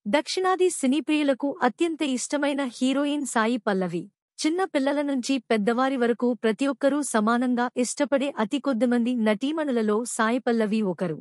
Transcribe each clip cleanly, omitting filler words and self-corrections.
దక్షిణాది సినీప్రియులకు అత్యంత ఇష్టమైన హీరోయిన్ సాయి పల్లవి. చిన్న పిల్లల నుంచి పెద్దవారి వరకు ప్రతి ఒక్కరూ సమానంగా ఇష్టపడే అతి కొద్దిమంది నటీమణులలో సాయి పల్లవి ఒకరు.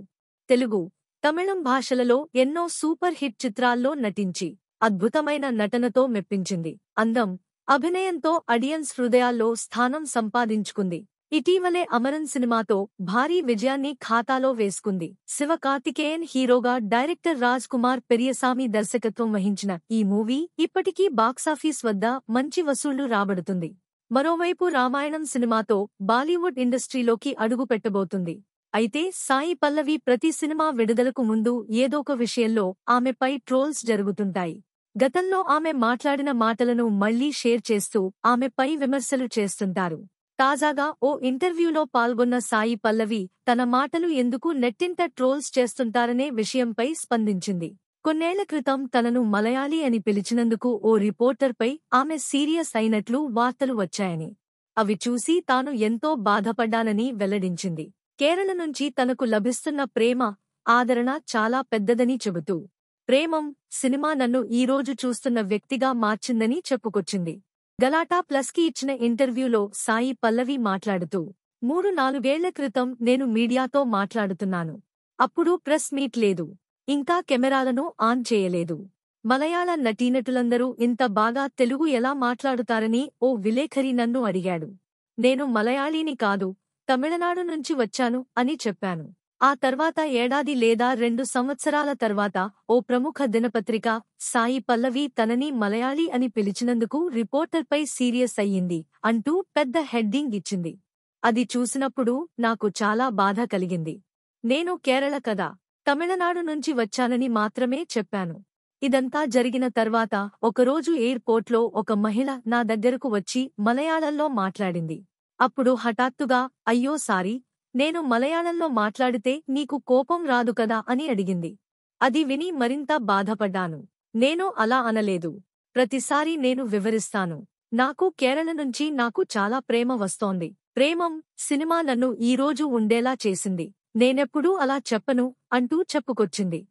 తెలుగు, తమిళం భాషలలో ఎన్నో సూపర్ హిట్ చిత్రాల్లో నటించి అద్భుతమైన నటనతో మెప్పించింది. అందం, అభినయంతో ఆడియన్స్ హృదయాల్లో స్థానం సంపాదించుకుంది. ఇటీవలే అమరన్ సినిమాతో భారీ విజయాన్ని ఖాతాలో వేసుకుంది. శివకార్తికేయన్ హీరోగా డైరెక్టర్ రాజ్ కుమార్ పెరియసామి దర్శకత్వం వహించిన ఈ మూవీ ఇప్పటికీ బాక్సాఫీస్ వద్ద మంచి వసూళ్లు రాబడుతుంది. మరోవైపు రామాయణం సినిమాతో బాలీవుడ్ ఇండస్ట్రీలోకి అడుగు పెట్టబోతుంది. అయితే సాయి పల్లవి ప్రతి సినిమా విడుదలకు ముందు ఏదోక విషయంలో ఆమెపై ట్రోల్స్ జరుగుతుంటాయి. గతంలో ఆమె మాట్లాడిన మాటలను మళ్లీ షేర్ చేస్తూ ఆమెపై విమర్శలు చేస్తుంటారు. తాజాగా ఓ ఇంటర్వ్యూలో పాల్గొన్న సాయి పల్లవి తన మాటలు ఎందుకు నెట్టింట ట్రోల్స్ చేస్తుంటారనే విషయంపై స్పందించింది. కొన్నేళ్ల క్రితం తనను మలయాళీ అని పిలిచినందుకు ఓ రిపోర్టర్పై ఆమె సీరియస్ అయినట్లు వార్తలు వచ్చాయని, అవి చూసి తాను ఎంతో బాధపడ్డానని వెల్లడించింది. కేరళ నుంచి తనకు లభిస్తున్న ప్రేమ, ఆదరణ చాలా పెద్దదని చెబుతూ, ప్రేమం సినిమా నన్ను ఈరోజు చూస్తున్న వ్యక్తిగా మార్చిందని చెప్పుకొచ్చింది. గలాటా ప్లస్కి ఇచ్చిన ఇంటర్వ్యూలో సాయి పల్లవి మాట్లాడుతూ, 3-4 క్రితం నేను మీడియాతో మాట్లాడుతున్నాను. అప్పుడు ప్రెస్ మీట్ లేదు. ఇంకా కెమెరాలను ఆన్ చేయలేదు. మలయాళ నటీనటులందరూ ఇంత బాగా తెలుగు ఎలా మాట్లాడుతారని ఓ విలేఖరి నన్ను అడిగాడు. నేను మలయాళీని కాదు, తమిళనాడు నుంచి వచ్చాను అని చెప్పాను. ఆ తర్వాత ఏడాది లేదా 2 సంవత్సరాల తర్వాత ఓ ప్రముఖ దినపత్రిక సాయి పల్లవి తనని మలయాళీ అని పిలిచినందుకు రిపోర్టర్పై సీరియస్ అయ్యింది అంటూ పెద్ద హెడ్డింగ్ ఇచ్చింది. అది చూసినప్పుడు నాకు చాలా బాధ కలిగింది. నేను కేరళ కదా, తమిళనాడు నుంచి వచ్చానని మాత్రమే చెప్పాను. ఇదంతా జరిగిన తర్వాత ఒకరోజు ఎయిర్పోర్ట్లో ఒక మహిళ నా దగ్గరకు వచ్చి మలయాళంలో మాట్లాడింది. అప్పుడు హఠాత్తుగా అయ్యో సారీ, నేను మలయాళంలో మాట్లాడితే నీకు కోపం రాదు కదా అని అడిగింది. అది విని మరింత బాధపడ్డాను. నేను అలా అనలేదు. ప్రతిసారీ నేను వివరిస్తాను. నాకు కేరళ నుంచి నాకు చాలా ప్రేమ వస్తోంది. ప్రేమం సినిమా నన్ను ఈరోజు ఉండేలా చేసింది. నేనెప్పుడూ అలా చెప్పను అంటూ చెప్పుకొచ్చింది.